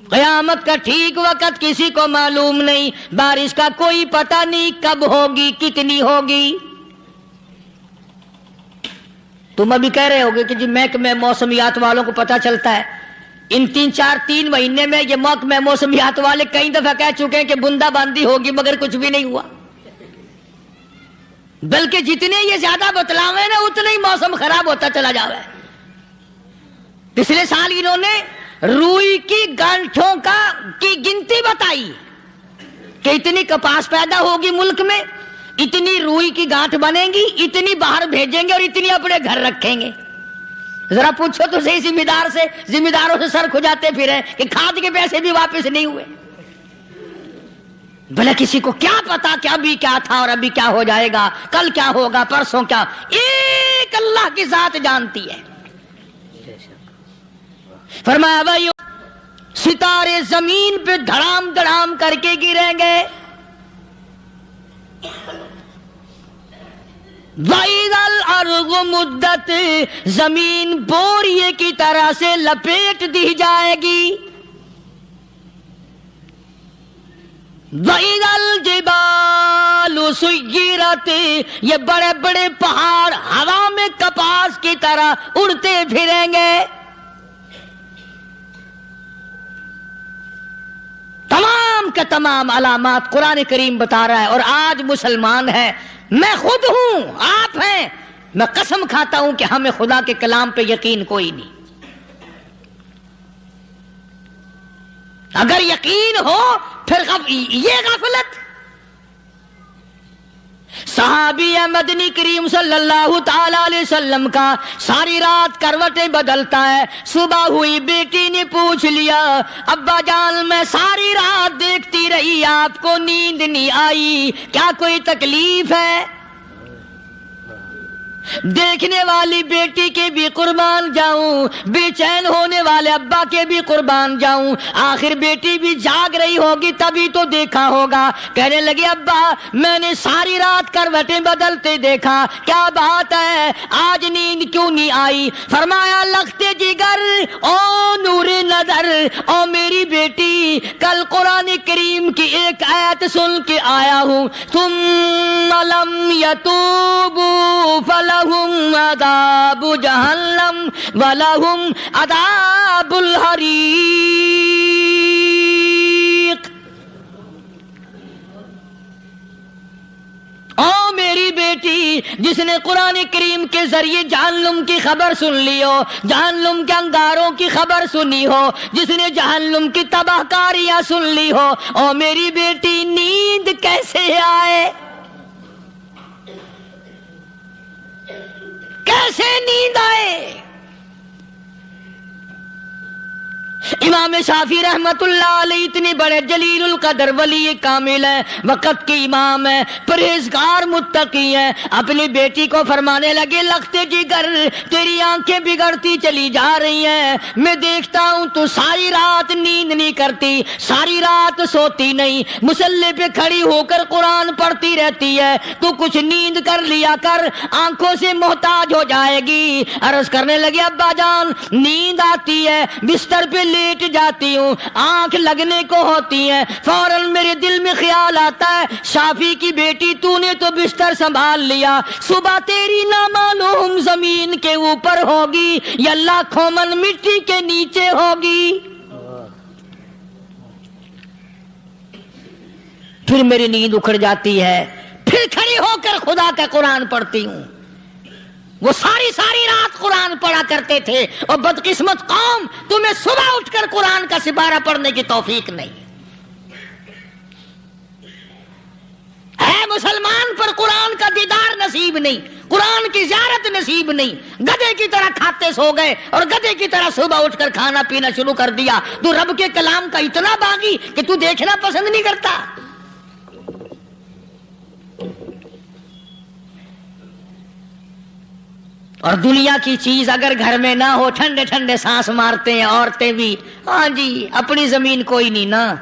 قیامت کا ٹھیک وقت کسی کو معلوم نہیں، بارش کا کوئی پتہ نہیں کب ہوگی، کتنی ہوگی۔ تم ابھی کہہ رہے ہوگے کہ جی محکمہ موسمیات والوں کو پتہ چلتا ہے، ان 3 مہینے میں یہ محکمہ موسمیات والے کئی دفعہ کہہ چکے ہیں کہ بوندا باندی ہوگی، مگر کچھ بھی نہیں ہوا، بلکہ جتنے یہ زیادہ بتلاوے نا اتنے ہی موسم خراب ہوتا چلا جاوے۔ پچھلے سال انہوں نے روئی کی گانٹھوں کی گنتی بتائی کہ اتنی کپاس پیدا ہوگی ملک میں، اتنی روئی کی گانٹھ بنے گی، اتنی باہر بھیجیں گے اور اتنی اپنے گھر رکھیں گے۔ ذرا پوچھو تو صحیح ذمہ داروں سے سر کھجاتے پھریں کہ کھاد کے پیسے بھی واپس نہیں ہوئے۔ بھلے کسی کو کیا پتا کہ ابھی کیا تھا اور ابھی کیا ہو جائے گا، کل کیا ہوگا، پرسوں کیا، ایک اللہ کی ذات جانتی ہے۔ فرمایا بھائیو ستارے زمین پہ دھڑام دھڑام کر کے گریں گے، وَإِذَا الْأَرْضُ مُدَّتْ، زمین بوریے کی طرح سے لپیٹ دی جائے گی، وَإِذَا الْجِبَالُ سُيِّرَتْ، یہ بڑے بڑے پہاڑ ہوا میں کپاس کی طرح اڑتے پھریں گے۔ تمام کے تمام علامات قرآن کریم بتا رہا ہے، اور آج مسلمان ہے، میں خود ہوں، آپ ہیں، میں قسم کھاتا ہوں کہ ہمیں خدا کے کلام پہ یقین کوئی نہیں۔ اگر یقین ہو پھر یہ غفلت۔ صحابی مدنی کریم صلی اللہ تعالی علیہ وسلم کا ساری رات کروٹیں بدلتا ہے، صبح ہوئی بیٹی نے پوچھ لیا ابا جان میں ساری رات دیکھتی رہی آپ کو نیند نہیں آئی، کیا کوئی تکلیف ہے؟ دیکھنے والی بیٹی کے بھی قربان جاؤں، بے چین ہونے والے ابا کے بھی قربان جاؤں، آخر بیٹی بھی جاگ رہی ہوگی تبھی تو دیکھا ہوگا۔ کہنے لگے ابا میں نے ساری رات کروٹیں بدلتے دیکھا، کیا بات ہے آج نیند کیوں نہیں آئی؟ فرمایا لختے جگر او نور نظر، او میری بیٹی کل قرآن کریم کی ایک آیت سن کے آیا ہوں، ثم لم یتوبوا فلہم عذاب جہنم ولہم عذاب الحریق۔ او میری بیٹی جس نے قرآن کریم کے ذریعے جہنم کی خبر سن لی ہو، جہنم کے انگاروں کی خبر سنی ہو، جس نے جہنم کی تباہ کاریاں سن لی ہو، او میری بیٹی نیند کیسے آئے؟ کیسے نیند آئے؟ امام شافعی رحمت اللہ علیہ اتنے بڑے جلیل القدر ولی کامل ہے، وقت کے امام ہے، پرہیزگار متقی ہے، اپنی بیٹی کو فرمانے لگے لختے جگر تیری آنکھیں بگڑتی چلی جا رہی ہیں، میں دیکھتا ہوں تو ساری رات نیند نہیں کرتی، ساری رات سوتی نہیں، مصلی پہ کھڑی ہو کر قرآن پڑھتی رہتی ہے، تو کچھ نیند کر لیا کر، آنکھوں سے محتاج ہو جائے گی۔ عرض کرنے لگے ابا جان نیند آتی ہے، بستر پہ لیٹ جاتی ہوں، آنکھ لگنے کو ہوتی ہے، فوراً میرے دل میں خیال آتا ہے شافی کی بیٹی تو نے تو بستر سنبھال لیا، صبح تیری نامعلوم زمین کے اوپر ہوگی یا لاکھوں من مٹی کے نیچے ہوگی۔ پھر میری نیند اکھڑ جاتی ہے، پھر کھڑی ہو کر خدا کا قرآن پڑھتی ہوں۔ وہ ساری رات قرآن پڑھا کرتے تھے، اور بدقسمت قوم تمہیں صبح اٹھ کر قرآن کا سپارہ پڑھنے کی توفیق نہیں ہے۔ مسلمان پر قرآن کا دیدار نصیب نہیں، قرآن کی زیارت نصیب نہیں، گدھے کی طرح کھاتے سو گئے اور گدھے کی طرح صبح اٹھ کر کھانا پینا شروع کر دیا۔ تو رب کے کلام کا اتنا باغی کہ تو دیکھنا پسند نہیں کرتا۔ اور دنیا کی چیز اگر گھر میں نہ ہو، ٹھنڈے ٹھنڈے سانس مارتے ہیں عورتیں بھی، ہاں جی اپنی زمین کوئی نہیں نا،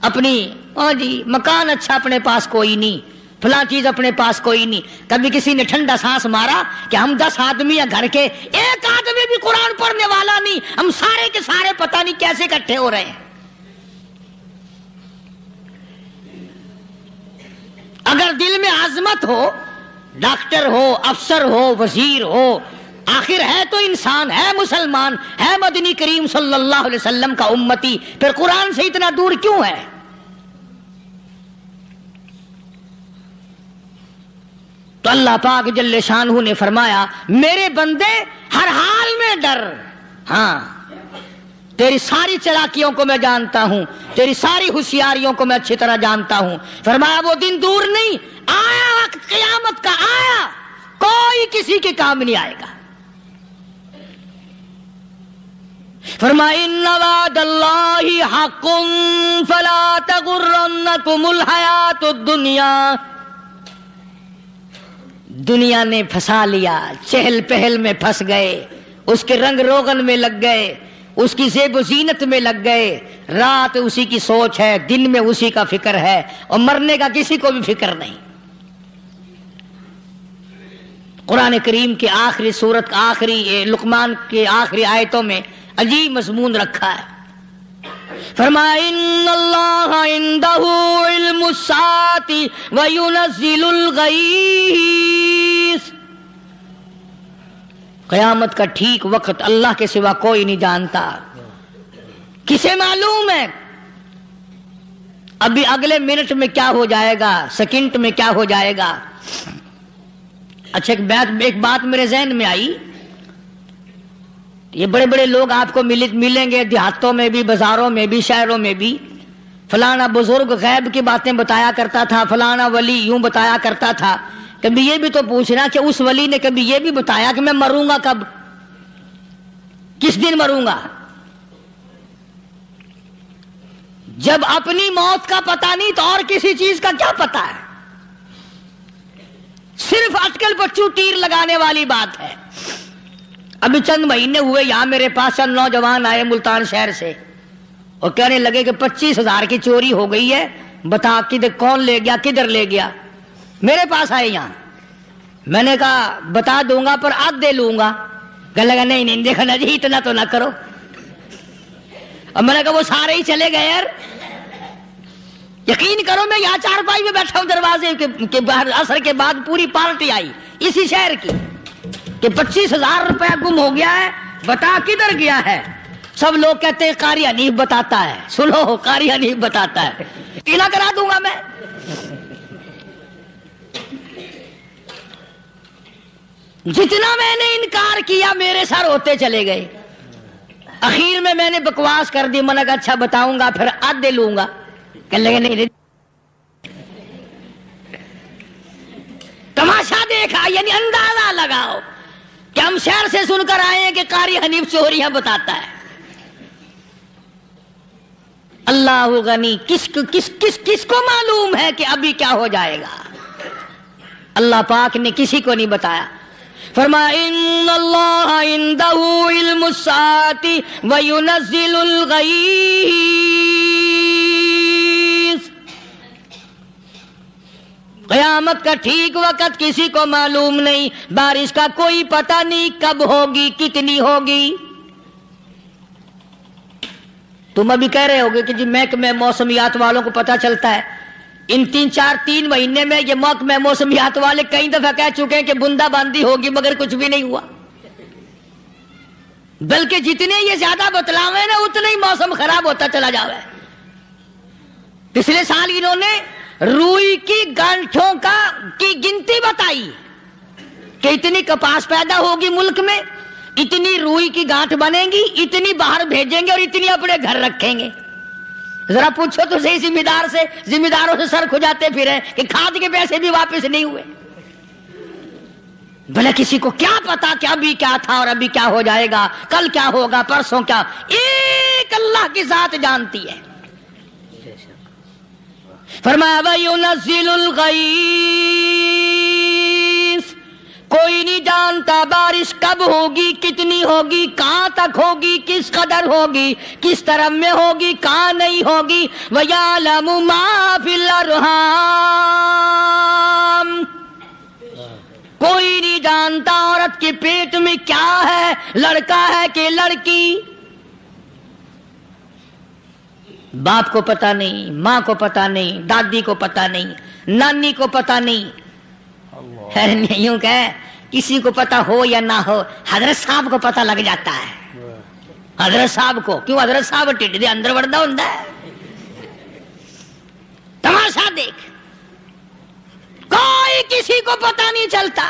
اپنی ہاں جی مکان اچھا اپنے پاس کوئی نہیں، فلاں چیز اپنے پاس کوئی نہیں۔ کبھی کسی نے ٹھنڈا سانس مارا کہ ہم 10 آدمی ہیں گھر کے، ایک آدمی بھی قرآن پڑھنے والا نہیں، ہم سارے کے سارے پتہ نہیں کیسے اکٹھے ہو رہے ہیں۔ اگر دل میں عظمت ہو، ڈاکٹر ہو، افسر ہو، وزیر ہو، آخر ہے تو انسان، ہے مسلمان، ہے مدنی کریم صلی اللہ علیہ وسلم کا امتی، پھر قرآن سے اتنا دور کیوں ہے؟ تو اللہ پاک جل شانہ نے فرمایا میرے بندے ہر حال میں ڈر، ہاں تیری ساری چلاکیوں کو میں جانتا ہوں، تیری ساری ہوشیاریوں کو میں اچھی طرح جانتا ہوں۔ فرمایا وہ دن دور نہیں، آیا وقت قیامت کا، آیا، کوئی کسی کے کام نہیں آئے گا۔ فرمایا ان وعد اللہ حق فلا تغرنکم الحیات الدنیا، دنیا نے پھنسا لیا، چہل پہل میں پھنس گئے، اس کے رنگ روغن میں لگ گئے، اس کی زیب و زینت میں لگ گئے، رات اسی کی سوچ ہے، دن میں اسی کا فکر ہے، اور مرنے کا کسی کو بھی فکر نہیں۔ قرآن کریم کے آخری سورت کا آخری لقمان کے آخری آیتوں میں عجیب مضمون رکھا ہے۔ فرمایا ان اللہ عندہ علم الساعۃ وینزل الغیث، قیامت کا ٹھیک وقت اللہ کے سوا کوئی نہیں جانتا۔ کسے معلوم ہے ابھی اگلے منٹ میں کیا ہو جائے گا، سیکنڈ میں کیا ہو جائے گا؟ اچھا ایک بات میرے ذہن میں آئی، یہ بڑے بڑے لوگ آپ کو ملیں گے دیہاتوں میں بھی، بازاروں میں بھی، شہروں میں بھی، فلانا بزرگ غیب کی باتیں بتایا کرتا تھا، فلانا ولی یوں بتایا کرتا تھا۔ کبھی یہ بھی تو پوچھنا کہ اس ولی نے کبھی یہ بھی بتایا کہ میں مروں گا کب، کس دن مروں گا؟ جب اپنی موت کا پتہ نہیں تو اور کسی چیز کا کیا پتہ ہے؟ صرف اٹکل پچو تیر لگانے والی بات ہے۔ ابھی چند مہینے ہوئے یہاں میرے پاس چند نوجوان آئے ملتان شہر سے اور کہنے لگے کہ 25,000 کی چوری ہو گئی ہے، بتا کدھر کون لے گیا، کدھر لے گیا؟ میرے پاس آئے یہاں، میں نے کہا بتا دوں گا پر آدھے لوں گا۔ کہنے لگا نہیں نہیں دیکھا نا جی اتنا تو نہ کرو۔ اور میں نے کہا وہ سارے ہی چلے گئے یار، یقین کرو میں یہاں چارپائی میں بیٹھا ہوں دروازے کے باہر، عصر کے بعد پوری پارٹی آئی اسی شہر کی کہ 25,000 روپیہ گم ہو گیا ہے، بتا کدھر گیا ہے؟ سب لوگ کہتے ہیں قاری حنیف بتاتا ہے، سنو قاری حنیف بتاتا ہے، قلعہ کرا دوں گا میں۔ جتنا میں نے انکار کیا میرے سر ہوتے چلے گئے، اخیر میں نے بکواس کر دی، میں نے کہا اچھا بتاؤں گا پھر آدھے لوں گا۔ کہنے لگے نہیں تماشا دیکھا، یعنی اندازہ لگاؤ کہ ہم شہر سے سن کر آئے ہیں کہ قاری حنیف چوریاں بتاتا ہے۔ اللہ غنی، کس کو معلوم ہے کہ ابھی کیا ہو جائے گا؟ اللہ پاک نے کسی کو نہیں بتایا۔ فرمایا ان اللہ عندہ علم الساعۃ وینزل الغیث، قیامت کا ٹھیک وقت کسی کو معلوم نہیں، بارش کا کوئی پتہ نہیں کب ہوگی، کتنی ہوگی۔ تم ابھی کہہ رہے ہوگے کہ جی محکمہ موسمیات والوں کو پتہ چلتا ہے، ان 3 مہینے میں یہ محکمہ موسمیات والے کئی دفعہ کہہ چکے ہیں کہ بندہ باندی ہوگی، مگر کچھ بھی نہیں ہوا، بلکہ جتنے یہ زیادہ بتلاوے نا اتنا ہی موسم خراب ہوتا چلا جاوے۔ پچھلے سال انہوں نے روئی کی گانٹھوں کی گنتی بتائی کہ اتنی کپاس پیدا ہوگی ملک میں، اتنی روئی کی گانٹھ بنے گی، اتنی باہر بھیجیں گے اور اتنی اپنے گھر رکھیں گے۔ ذرا پوچھو تو صحیح ذمہ داروں سے سر کھجاتے پھریں کہ کھاد کے پیسے بھی واپس نہیں ہوئے۔ بھلے کسی کو کیا پتا کہ ابھی کیا تھا اور ابھی کیا ہو جائے گا، کل کیا ہوگا، پرسوں کیا، ایک اللہ کی ذات جانتی ہے۔ فرمایا وَيُنَزِّلُ الْغَيْثَ، کوئی نہیں جانتا بارش کب ہوگی، کتنی ہوگی، کہاں تک ہوگی، کس قدر ہوگی، کس طرف میں ہوگی، کہاں نہیں ہوگی۔ وَيَعْلَمُ مَا فِي الْأَرْحَامِ، کوئی نہیں جانتا عورت کے پیٹ میں کیا ہے، لڑکا ہے کہ لڑکی۔ باپ کو پتا نہیں، ماں کو پتا نہیں، دادی کو پتا نہیں، نانی کو پتا نہیں، یوں کہ کسی کو پتا ہو یا نہ ہو، حضرت صاحب کو پتا لگ جاتا ہے. حضرت صاحب کو کیوں؟ حضرت صاحب ٹھڈ دے اندر وڑدا ہوندا ہے. تماشا دیکھ، کوئی کسی کو پتا نہیں چلتا،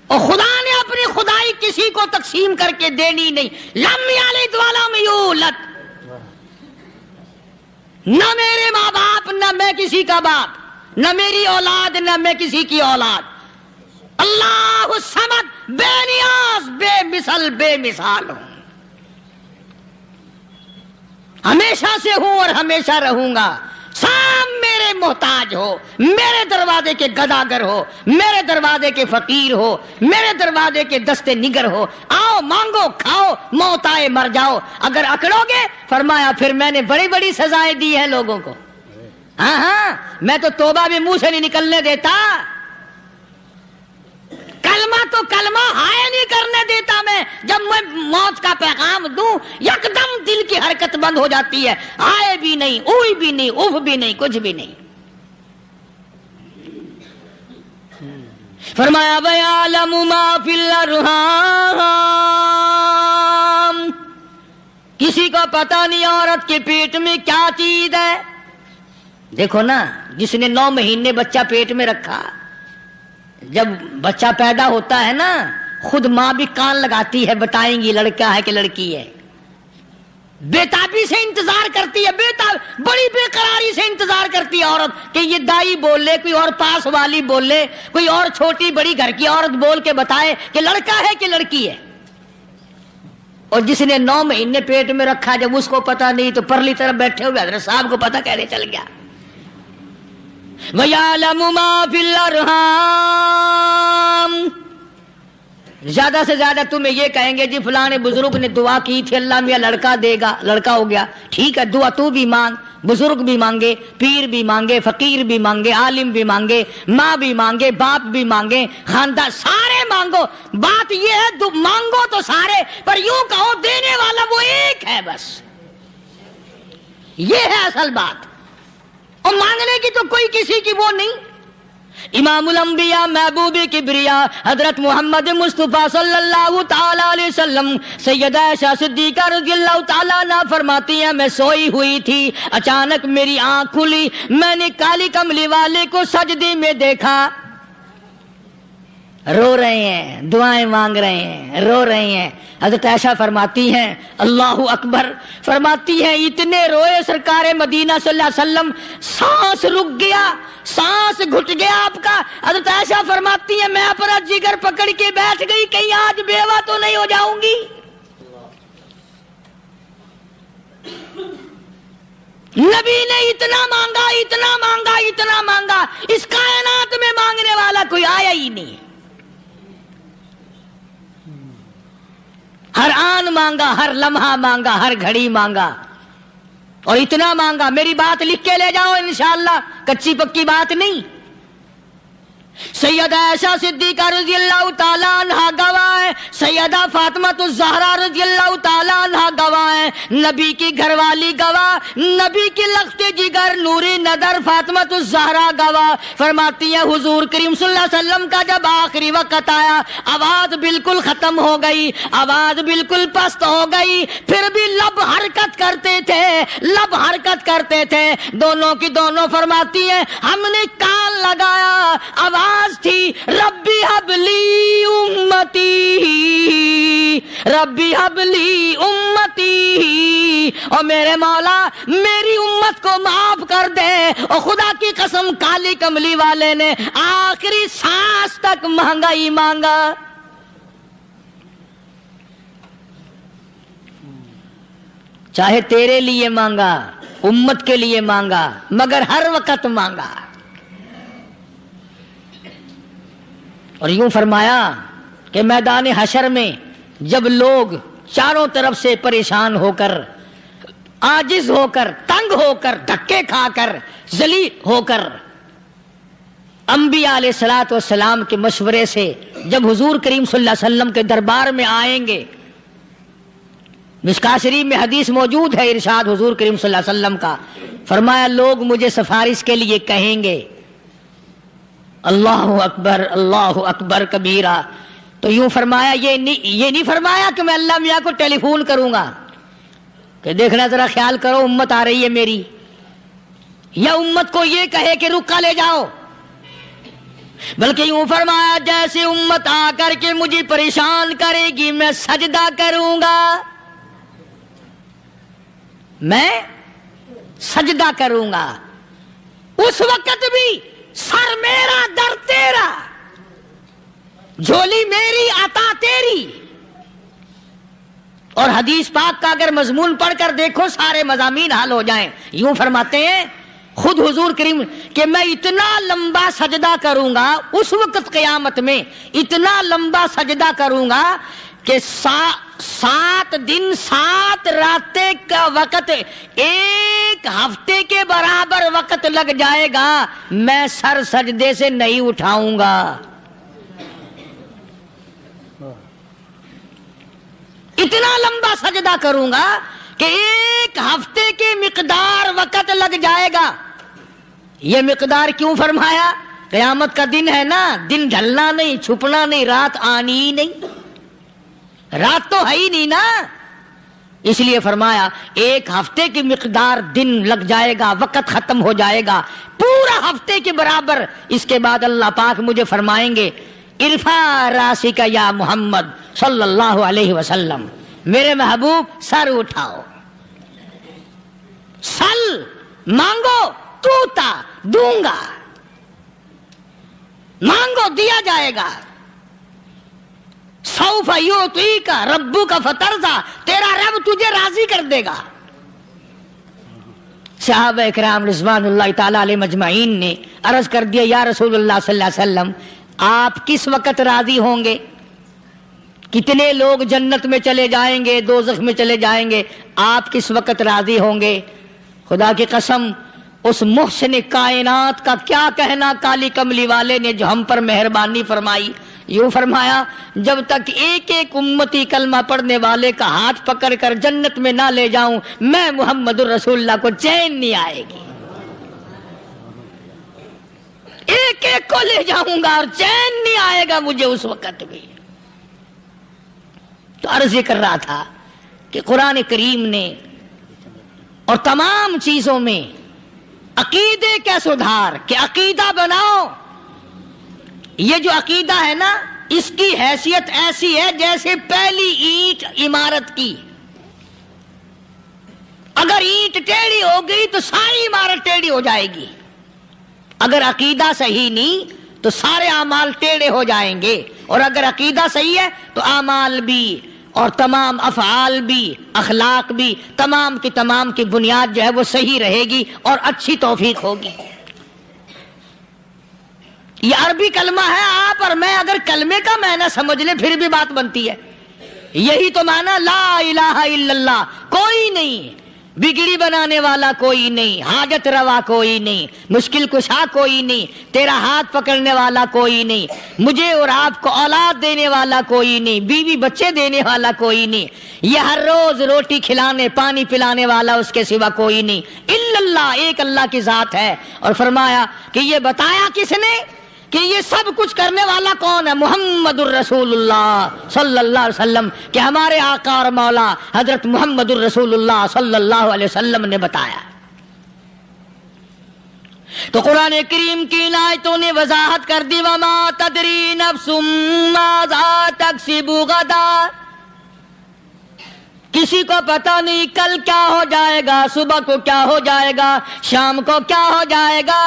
اور خدا نے اپنی خدائی کسی کو تقسیم کر کے دینی نہیں. لم یلد ولم یولد، نہ میرے ماں باپ، نہ میں کسی کا باپ، نہ میری اولاد، نہ میں کسی کی اولاد. اللہ الصمد، بے نیاز، بے مثل، بے مثال ہوں، ہمیشہ سے ہوں اور ہمیشہ رہوں گا. سام میرے محتاج ہو، میرے دروازے کے گداگر ہو، میرے دروازے کے فقیر ہو، میرے دروازے کے دستے نگر ہو، آؤ مانگو کھاؤ، موت آئے مر جاؤ. اگر اکڑو گے، فرمایا پھر میں نے بڑی بڑی سزائیں دی ہیں لوگوں کو. ہاں میں تو توبہ بھی منہ سے نہیں نکلنے دیتا، کلمہ تو کلمہ ہائے نہیں کرنے دیتا. میں جب میں موت کا پیغام دوں، یکدم دل کی حرکت بند ہو جاتی ہے، آئے بھی نہیں، اوئی بھی نہیں، اف بھی نہیں، کچھ بھی نہیں. فرمایا وَيَعْلَمُ مَا فِي الْأَرْحَامِ، کسی کو پتا نہیں عورت کے پیٹ میں کیا چیز ہے. دیکھو نا، جس نے 9 مہینے بچہ پیٹ میں رکھا، جب بچہ پیدا ہوتا ہے نا، خود ماں بھی کان لگاتی ہے، بتائیں گی لڑکا ہے کہ لڑکی ہے. بےتابی سے انتظار کرتی ہے، بڑی بے قراری سے انتظار کرتی ہے عورت کہ یہ دائی بول لے، کوئی اور پاس والی بول لے، کوئی اور چھوٹی بڑی گھر کی عورت بول کے بتائے کہ لڑکا ہے کہ لڑکی ہے. اور جس نے 9 مہینے پیٹ میں رکھا، جب اس کو پتا نہیں تو پرلی طرف بیٹھے ہوئے حضرت صاحب کو پتا کیسے چل گیا. وَيَعْلَمُ مَا فِي الْأَرْحَامِ، زیادہ سے زیادہ تمہیں یہ کہیں گے جی فلاں بزرگ نے دعا کی تھی، اللہ میاں لڑکا دے گا، لڑکا ہو گیا. ٹھیک ہے، دعا تو بھی مانگ، بزرگ بھی مانگے، پیر بھی مانگے، فقیر بھی مانگے، عالم بھی مانگے، ماں بھی مانگے، باپ بھی مانگے، خاندان سارے مانگو. بات یہ ہے مانگو تو سارے، پر یوں کہو دینے والا وہ ایک ہے بس. یہ ہے اصل بات، اور مانگنے کی تو کوئی کسی کی وہ نہیں. امام الانبیاء محبوب کبریا حضرت محمد مصطفیٰ صلی اللہ تعالی علیہ وسلم سیدہ عائشہ صدیقہ رضی اللہ تعالیٰ عنہا فرماتی ہیں، میں سوئی ہوئی تھی، اچانک میری آنکھ کھلی، میں نے کالی کملی والے کو سجدے میں دیکھا، رو رہے ہیں، دعائیں مانگ رہے ہیں، رو رہے ہیں. حضرت عائشہ فرماتی ہیں اللہ اکبر، فرماتی ہیں اتنے روئے سرکار مدینہ صلی اللہ علیہ وسلم، سانس رک گیا، سانس گھٹ گیا آپ کا. حضرت عائشہ فرماتی ہیں میں اپنا جگر پکڑ کے بیٹھ گئی، کہیں آج بیوہ تو نہیں ہو جاؤں گی. نبی نے اتنا مانگا، اتنا مانگا، اتنا مانگا، اس کائنات میں مانگنے والا کوئی آیا ہی نہیں. ہر آن مانگا، ہر لمحہ مانگا، ہر گھڑی مانگا، اور اتنا مانگا. میری بات لکھ کے لے جاؤ انشاءاللہ، کچی پکی بات نہیں. سیدہ عائشہ صدیقہ رضی اللہ تعالیٰ عنہا گواہ ہے، سیدہ فاطمہ الزہرا رضی اللہ تعالیٰ عنہا گواہ ہے، نبی کی گھر والی گواہ، نبی کی لخت جگر نوری نظر فاطمہ الزہرا گواہ. فرماتی ہے حضور کریم صلی اللہ علیہ وسلم کا جب آخری وقت آیا، آواز بالکل ختم ہو گئی، آواز بالکل پست ہو گئی، پھر بھی لب حرکت کرتے تھے، لب حرکت کرتے تھے، دونوں کی دونوں. فرماتی ہیں ہم نے کان لگایا، آواز تھی ربی حبلی امتی، ربی حبلی امتی، اور میرے مولا میری امت کو معاف کر دے. اور خدا کی قسم کالی کملی والے نے آخری سانس تک مانگا ہی مانگا. چاہے تیرے لیے مانگا، امت کے لیے مانگا، مگر ہر وقت مانگا. اور یوں فرمایا کہ میدان حشر میں جب لوگ چاروں طرف سے پریشان ہو کر، عاجز ہو کر، تنگ ہو کر، دھکے کھا کر، ذلیل ہو کر، انبیاء علیہ الصلوۃ والسلام کے مشورے سے جب حضور کریم صلی اللہ علیہ وسلم کے دربار میں آئیں گے مشکاۃ شریف میں حدیث موجود ہے، ارشاد حضور کریم صلی اللہ علیہ وسلم کا، فرمایا لوگ مجھے سفارش کے لیے کہیں گے اللہ اکبر کبیرہ، تو یوں فرمایا یہ نہیں فرمایا کہ میں اللہ میاں کو ٹیلی فون کروں گا کہ دیکھنا ذرا خیال کرو امت آ رہی ہے میری، یا امت کو یہ کہے کہ رکا لے جاؤ، بلکہ یوں فرمایا جیسے امت آ کر کے مجھے پریشان کرے گی میں سجدہ کروں گا، میں سجدہ کروں گا، اس وقت بھی سر میرا در تیرا، جھولی میری عطا تیری۔ اور حدیث پاک کا اگر مضمون پڑھ کر دیکھو سارے مضامین حل ہو جائیں۔ یوں فرماتے ہیں خود حضور کریم کہ میں اتنا لمبا سجدہ کروں گا اس وقت قیامت میں، اتنا لمبا سجدہ کروں گا کہ 7 دن 7 راتیں کا وقت 1 ہفتے کے برابر وقت لگ جائے گا، میں سر سجدے سے نہیں اٹھاؤں گا۔ اتنا لمبا سجدہ کروں گا کہ 1 ہفتے کے مقدار وقت لگ جائے گا۔ یہ مقدار کیوں فرمایا؟ قیامت کا دن ہے نا، دن ڈھلنا نہیں، چھپنا نہیں، رات آنی ہی نہیں، رات تو ہے ہی نہیں نا، اس لیے فرمایا 1 ہفتے کی مقدار دن لگ جائے گا، وقت ختم ہو جائے گا پورا ہفتے کے برابر۔ اس کے بعد اللہ پاک مجھے فرمائیں گے ارفع راسک یا محمد صلی اللہ علیہ وسلم، میرے محبوب سر اٹھاؤ، سل مانگو توتا دوں گا، مانگو دیا جائے گا، سوف یعطیک ربک فترضی، تیرا رب تجھے راضی کر دے گا۔ صحابہ اکرام رضوان اللہ تعالی علیہ مجمعین نے عرض کر دیا یا رسول اللہ صلی اللہ علیہ وسلم آپ کس وقت راضی ہوں گے؟ کتنے لوگ جنت میں چلے جائیں گے، دوزخ میں چلے جائیں گے، آپ کس وقت راضی ہوں گے؟ خدا کی قسم اس محسن کائنات کا کیا کہنا کالی کملی والے نے جو ہم پر مہربانی فرمائی۔ یوں فرمایا جب تک ایک ایک امتی کلمہ پڑھنے والے کا ہاتھ پکڑ کر جنت میں نہ لے جاؤں میں محمد الرسول اللہ کو چین نہیں آئے گی، ایک ایک کو لے جاؤں گا اور چین نہیں آئے گا مجھے اس وقت بھی۔ تو عرض یہ کر رہا تھا کہ قرآن کریم نے اور تمام چیزوں میں عقیدے کا سدھار کہ عقیدہ بناؤ، یہ جو عقیدہ ہے نا اس کی حیثیت ایسی ہے جیسے پہلی اینٹ عمارت کی، اگر اینٹ ٹیڑھی ہو گئی تو ساری عمارت ٹیڑھی ہو جائے گی، اگر عقیدہ صحیح نہیں تو سارے اعمال ٹیڑھے ہو جائیں گے، اور اگر عقیدہ صحیح ہے تو اعمال بھی اور تمام افعال بھی اخلاق بھی تمام کی بنیاد جو ہے وہ صحیح رہے گی اور اچھی توفیق ہوگی۔ یہ عربی کلمہ ہے، آپ اور میں اگر کلمے کا معنی سمجھ لیں پھر بھی بات بنتی ہے، یہی تو معنی لا الہ الا اللہ، کوئی نہیں بگڑی بنانے والا، کوئی نہیں حاجت روا، کوئی نہیں مشکل کشا، کوئی نہیں تیرا ہاتھ پکڑنے والا، کوئی نہیں مجھے اور آپ کو اولاد دینے والا، کوئی نہیں بیوی بچے دینے والا، کوئی نہیں یہ ہر روز روٹی کھلانے پانی پلانے والا اس کے سوا کوئی نہیں، الا اللہ، ایک اللہ کی ذات ہے۔ اور فرمایا کہ یہ بتایا کس نے کہ یہ سب کچھ کرنے والا کون ہے؟ محمد الرسول اللہ صلی اللہ علیہ وسلم، کہ ہمارے آقا اور مولا حضرت محمد الرسول اللہ صلی اللہ علیہ وسلم نے بتایا۔ تو قرآن کریم کی ان آیتوں نے وضاحت کر دی وما تدری نفس ماذا تکسب غدا، کسی کو پتہ نہیں کل کیا ہو جائے گا، صبح کو کیا ہو جائے گا، شام کو کیا ہو جائے گا۔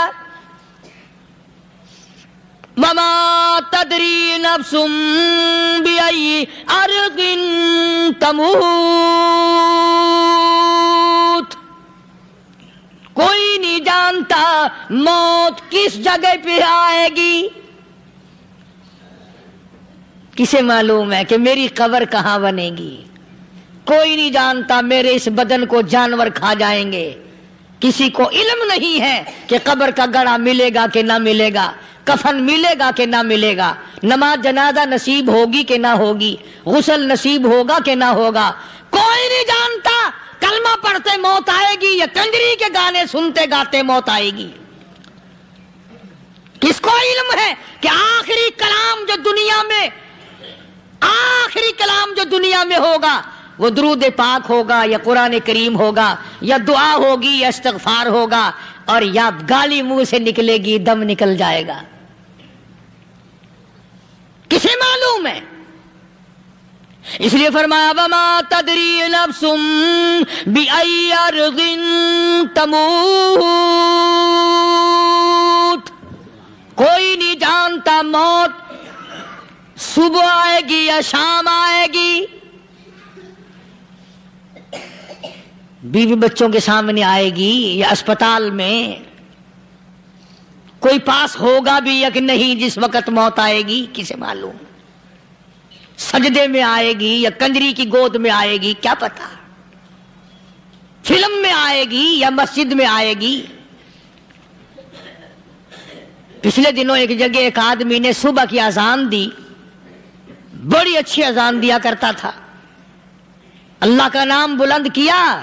وما تدری نفس بأي أرض تموت، کوئی نہیں جانتا موت کس جگہ پہ آئے گی۔ کسے معلوم ہے کہ میری قبر کہاں بنے گی؟ کوئی نہیں جانتا میرے اس بدن کو جانور کھا جائیں گے، کسی کو علم نہیں ہے کہ قبر کا گڑھا ملے گا کہ نہ ملے گا، کفن ملے گا کہ نہ ملے گا، نماز جنازہ نصیب ہوگی کہ نہ ہوگی، غسل نصیب ہوگا کہ نہ ہوگا، کوئی کوئی نہیں جانتا کلمہ پڑھتے موت آئے گی یا کنجری کے گانے سنتے گاتے موت آئے گی. کس کو علم ہے کہ آخری کلام جو دنیا میں ہوگا وہ درود پاک ہوگا یا قرآن کریم ہوگا یا دعا ہوگی یا استغفار ہوگا اور یا گالی منہ سے نکلے گی دم نکل جائے گا. کسے معلوم ہے؟ اس لیے فرمایا وما تدری نفس بأی ارض تموت، کوئی نہیں جانتا موت صبح آئے گی یا شام آئے گی، بیوی بچوں کے سامنے آئے گی یا اسپتال میں، کوئی پاس ہوگا بھی یا کہ نہیں جس وقت موت آئے گی کسے معلوم. سجدے میں آئے گی یا کنجری کی گود میں آئے گی کیا پتا، فلم میں آئے گی یا مسجد میں آئے گی. پچھلے دنوں ایک جگہ ایک آدمی نے صبح کی اذان دی، بڑی اچھی اذان دیا کرتا تھا، اللہ کا نام بلند کیا،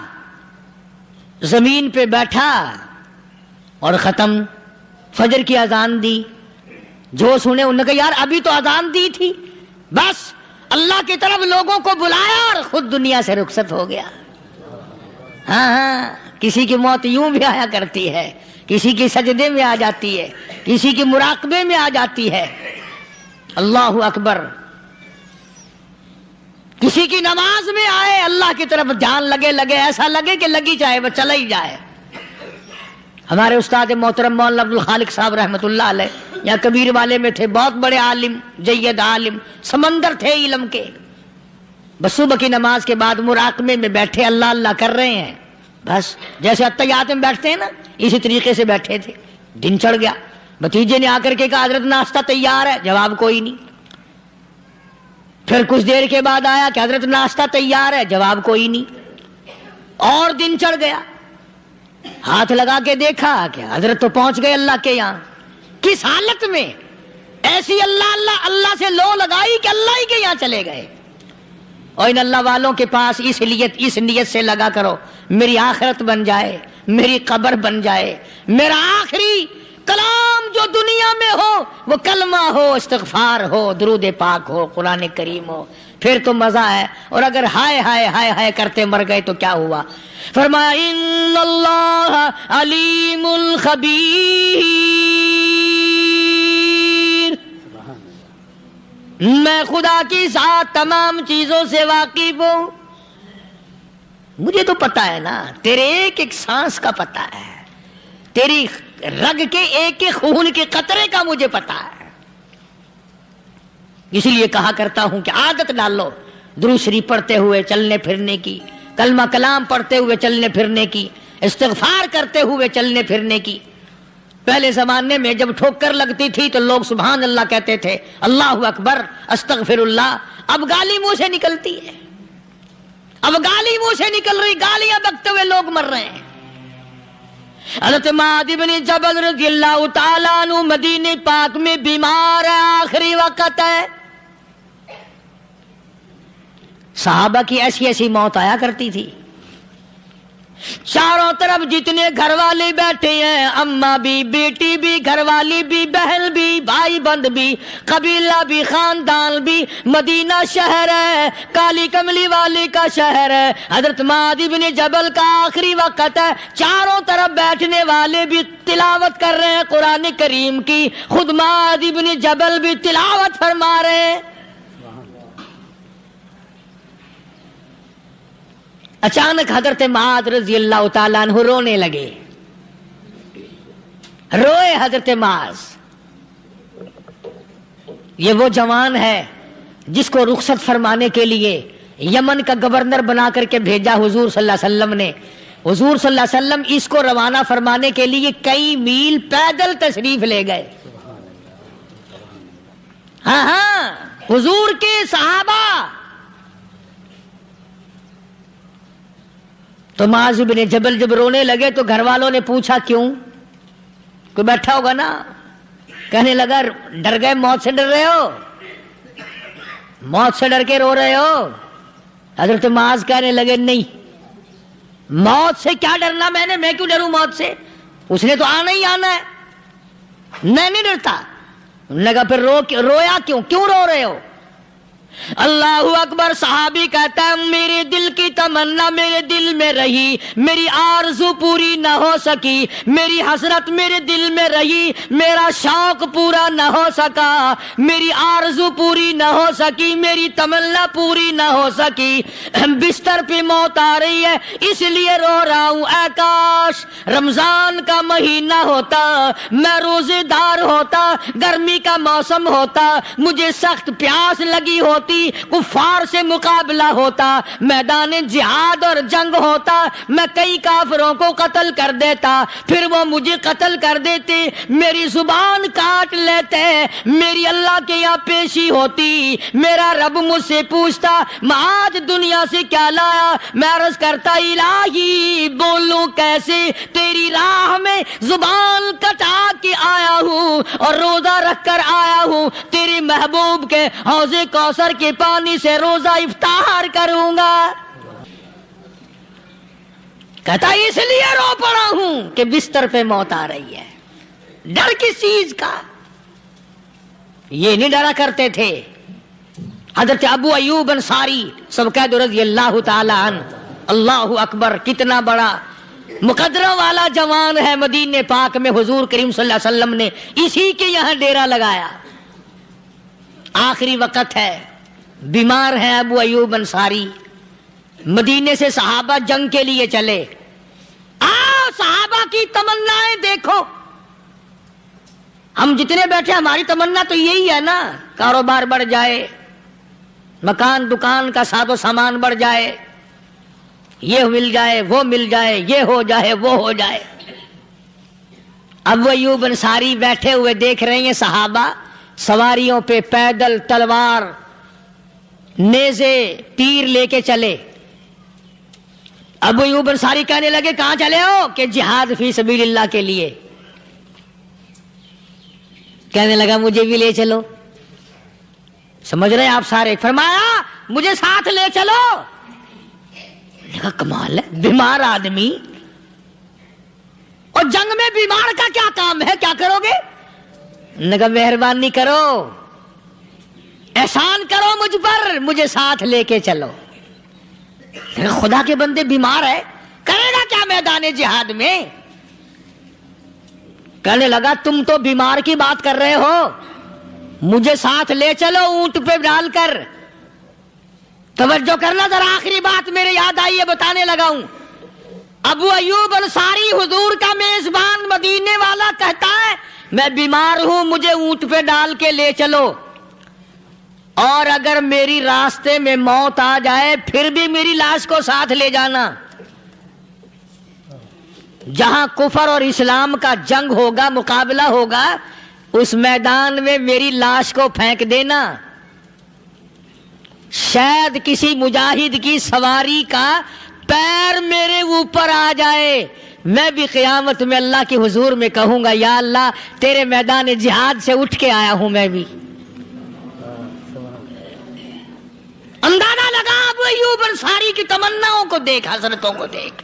زمین پہ بیٹھا اور ختم. فجر کی اذان دی، جو سنے انہوں نے کہا یار ابھی تو اذان دی تھی، بس اللہ کی طرف لوگوں کو بلایا اور خود دنیا سے رخصت ہو گیا. ہاں کسی کی موت یوں بھی آیا کرتی ہے، کسی کی سجدے میں آ جاتی ہے، کسی کی مراقبے میں آ جاتی ہے. اللہ اکبر. کسی کی نماز میں آئے، اللہ کی طرف دھیان لگے ایسا لگے کہ لگی جائے وہ چلا ہی جائے. ہمارے استاد محترم مولانا عبد الخالق صاحب رحمۃ اللہ علیہ یہاں کبیر والے میں تھے، بہت بڑے عالم، جید عالم، سمندر تھے علم کے. بس صبح کی نماز کے بعد مراقبے میں بیٹھے اللہ اللہ کر رہے ہیں، بس جیسے اتحیات میں بیٹھتے ہیں نا اسی طریقے سے بیٹھے تھے. دن چڑھ گیا، بھتیجے نے آ کر کے کہا حضرت ناشتہ تیار ہے، جواب کوئی نہیں. پھر کچھ دیر کے بعد آیا کہ حضرت ناشتہ تیار ہے، جواب کوئی نہیں. اور دن چڑھ گیا، ہاتھ لگا کے دیکھا کہ حضرت تو پہنچ گئے اللہ کے یہاں. کس حالت میں؟ ایسی اللہ اللہ اللہ سے لو لگائی کہ اللہ ہی کے یہاں چلے گئے. اور ان اللہ والوں کے پاس اس نیت سے لگا کرو میری آخرت بن جائے، میری قبر بن جائے، میرا آخری کلام جو دنیا میں ہو وہ کلمہ ہو، استغفار ہو، درود پاک ہو، قرآن کریم ہو، پھر تو مزہ ہے. اور اگر ہائے ہائے ہائے ہائے کرتے مر گئے تو کیا ہوا؟ فرمایا ان اللہ علیم خبیر، میں خدا کی ذات تمام چیزوں سے واقف ہوں. مجھے تو پتا ہے نا، تیرے ایک ایک سانس کا پتا ہے، تیری رگ کے ایک ایک خون کے قطرے کا مجھے پتا ہے. اسی لیے کہا کرتا ہوں کہ عادت ڈال لو درود شریف پڑھتے ہوئے چلنے پھرنے کی، کلمہ کلام پڑھتے ہوئے چلنے پھرنے کی، استغفار کرتے ہوئے چلنے پھرنے کی. پہلے زمانے میں جب ٹھوکر لگتی تھی تو لوگ سبحان اللہ کہتے تھے، اللہ اکبر، استغفر اللہ. اب گالی منہ سے نکلتی ہے، اب گالی منہ سے نکل رہی، گالیاں بکتے ہوئے لوگ مر رہے ہیں. حضرت معاذ بن جبل رضی اللہ تعالیٰ عنہ مدینہ پاک میں بیمار ہے، آخری وقت ہے. صحابہ کی ایسی ایسی موت آیا کرتی تھی. چاروں طرف جتنے گھر والے بیٹھے ہیں، اماں بھی، بیٹی بھی، گھر والی بھی، بہن بھی، بھائی بند بھی، قبیلہ بھی، خاندان بھی. مدینہ شہر ہے، کالی کملی والے کا شہر ہے. حضرت معاذ بن جبل کا آخری وقت ہے. چاروں طرف بیٹھنے والے بھی تلاوت کر رہے ہیں قرآن کریم کی، خود معاذ بن جبل بھی تلاوت فرما رہے ہیں. اچانک حضرت معاذ رضی اللہ تعالیٰ عنہ رونے لگے. روئے حضرت معاذ. یہ وہ جوان ہے جس کو رخصت فرمانے کے لیے یمن کا گورنر بنا کر کے بھیجا حضور صلی اللہ علیہ وسلم نے. حضور صلی اللہ علیہ وسلم اس کو روانہ فرمانے کے لیے کئی میل پیدل تشریف لے گئے. ہاں حضور کے صحابہ. تو معاذ بن جبل جب رونے لگے تو گھر والوں نے پوچھا کیوں؟ کوئی بیٹھا ہوگا نا. کہنے لگا ڈر گئے، موت سے ڈر رہے ہو، موت سے ڈر کے رو رہے ہو. حضرت معاذ کہنے لگے نہیں، موت سے کیا ڈرنا، میں کیوں ڈروں موت سے، اس نے تو آنا ہی آنا ہے، میں نہیں ڈرتا۔ انہوں نے کہا پھر رویا کیوں رو رہے ہو؟ اللہ اکبر۔ صحابی کہتا ہے میرے دل کی تمنا میرے دل میں رہی، میری آرزو پوری نہ ہو سکی، میری حسرت میرے دل میں رہی، میرا شوق پورا نہ ہو سکا، میری آرزو پوری نہ ہو سکی، میری تمنا پوری نہ ہو سکی، بستر پہ موت آ رہی ہے اس لیے رو رہا ہوں۔ اے کاش رمضان کا مہینہ ہوتا، میں روزے دار ہوتا، گرمی کا موسم ہوتا، مجھے سخت پیاس لگی ہوتی، کفار سے مقابلہ ہوتا، میدان جہاد اور جنگ ہوتا، میں کئی کافروں کو قتل کر دیتا، پھر وہ مجھے قتل کر دیتے، میری زبان کاٹ لیتے، میری اللہ کے یہاں پیشی ہوتی، میرا رب مجھ سے پوچھتا معاذ دنیا سے کیا لایا، میں عرض کرتا الہی بولوں کیسے، تیری راہ میں زبان کٹا کے آیا ہوں اور روزہ رکھ کر آیا ہوں، تیرے محبوب کے حوض کوثر کے پانی سے روزہ افطار کروں گا۔ کہتا اس لیے رو پڑا ہوں کہ بستر پہ موت آ رہی ہے۔ ڈر کس چیز کا؟ یہ نہیں ڈرا کرتے تھے۔ حضرت ابو ایوب انصاری سب قید رضی اللہ تعالی عنہ، اللہ اکبر، کتنا بڑا مقدرہ والا جوان ہے۔ مدینے پاک میں حضور کریم صلی اللہ علیہ وسلم نے اسی کے یہاں ڈیرا لگایا۔ آخری وقت ہے، بیمار ہیں ابو ایوب انصاری، مدینے سے صحابہ جنگ کے لیے چلے۔ آؤ صحابہ کی تمنائیں دیکھو، ہم جتنے بیٹھے ہماری تمنا تو یہی ہے نا، کاروبار بڑھ جائے، مکان دکان کا ساز و سامان بڑھ جائے، یہ مل جائے وہ مل جائے، یہ ہو جائے وہ ہو جائے۔ ابو ایوب انصاری بیٹھے ہوئے دیکھ رہے ہیں صحابہ سواریوں پہ پیدل، تلوار، نیزے، تیر لے کے چلے۔ ابو ایوب انصاری کہنے لگے کہاں چلے ہو؟ کہ جہاد فی سبیل اللہ کے لیے۔ کہنے لگا مجھے بھی لے چلو۔ سمجھ رہے ہیں آپ سارے؟ فرمایا مجھے ساتھ لے چلو۔ کہا کمال ہے، بیمار آدمی اور جنگ میں بیمار کا کیا کام ہے، کیا کرو گے؟ نے کہا مہربانی کرو، احسان کرو مجھ پر، مجھے ساتھ لے کے چلو۔ خدا کے بندے بیمار ہے، کرے گا کیا میدان جہاد میں؟ کہنے لگا تم تو بیمار کی بات کر رہے ہو، مجھے ساتھ لے چلو اونٹ پہ ڈال کر۔ توجہ کرنا ذرا، آخری بات میرے یاد آئی ہے، بتانے لگا ہوں۔ ابو ایوب انصاری حضور کا میزبان مدینے والا کہتا ہے میں بیمار ہوں، مجھے اونٹ پہ ڈال کے لے چلو، اور اگر میری راستے میں موت آ جائے پھر بھی میری لاش کو ساتھ لے جانا۔ جہاں کفر اور اسلام کا جنگ ہوگا، مقابلہ ہوگا، اس میدان میں میری لاش کو پھینک دینا۔ شاید کسی مجاہد کی سواری کا پیر میرے اوپر آ جائے، میں بھی قیامت میں اللہ کے حضور میں کہوں گا یا اللہ تیرے میدان جہاد سے اٹھ کے آیا ہوں میں بھی۔ اندازہ لگا ابو ایوب انصاری کی تمناؤں کو دیکھ، حسرتوں کو دیکھ۔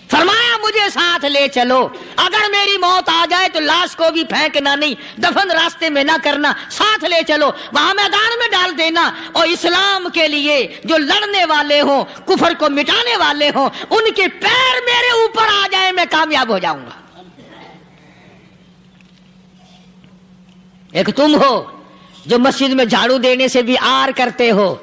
فرمایا مجھے ساتھ لے چلو، اگر میری موت آ جائے تو لاش کو بھی پھینکنا نہیں، دفن راستے میں نہ کرنا، ساتھ لے چلو، وہاں میدان میں ڈال دینا، اور اسلام کے لیے جو لڑنے والے ہوں، کفر کو مٹانے والے ہوں، ان کے پیر میرے اوپر آ جائے میں کامیاب ہو جاؤں گا۔ ایک تم ہو جو مسجد میں جھاڑو دینے سے بھی آر کرتے ہو،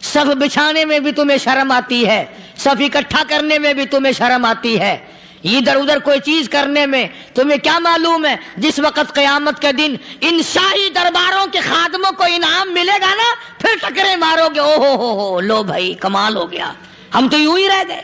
صف بچھانے میں بھی تمہیں شرم آتی ہے، صف اکٹھا کرنے میں بھی تمہیں شرم آتی ہے، ادھر ادھر کوئی چیز کرنے میں تمہیں کیا معلوم ہے جس وقت قیامت کے دن ان شاہی درباروں کے خادموں کو انعام ملے گا نا، پھر ٹکرے مارو گے، او ہو لو بھائی کمال ہو گیا، ہم تو یوں ہی رہ گئے۔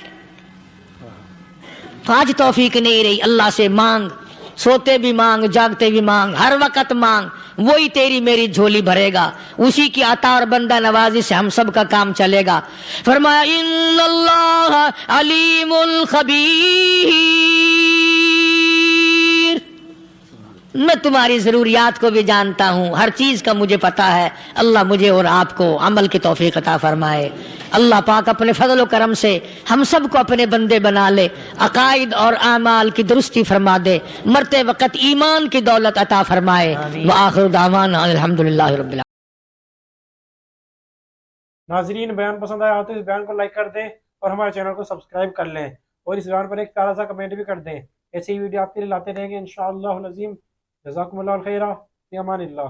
تو آج توفیق نہیں رہی، اللہ سے مانگ، سوتے بھی مانگ، جاگتے بھی مانگ، ہر وقت مانگ، وہی تیری میری جھولی بھرے گا، اسی کی عطا اور بندہ نوازی سے ہم سب کا کام چلے گا۔ فرمایا ان اللہ علیم خبیر، میں تمہاری ضروریات کو بھی جانتا ہوں، ہر چیز کا مجھے پتا ہے۔ اللہ مجھے اور آپ کو عمل کی توفیق عطا فرمائے۔ اللہ پاک اپنے فضل و کرم سے ہم سب کو اپنے بندے بنا لے، عقائد اور اعمال کی درستی فرما دے، مرتے وقت ایمان کی دولت عطا فرمائے۔ وآخر دعوانا الحمدللہ رب العالمین۔ ناظرین، بیان پسند آیا تو اس بیان کو لائک کر دیں اور ہمارے چینل کو سبسکرائب کر لیں، اور اس بیان پر ایک پیارا سا کمنٹ بھی کر دیں۔ ایسی ہی ویڈیو آپ کے لیے لاتے رہیں گے انشاءاللہ العظیم۔ جزاکم اللہ خیرہ، فی امان اللہ۔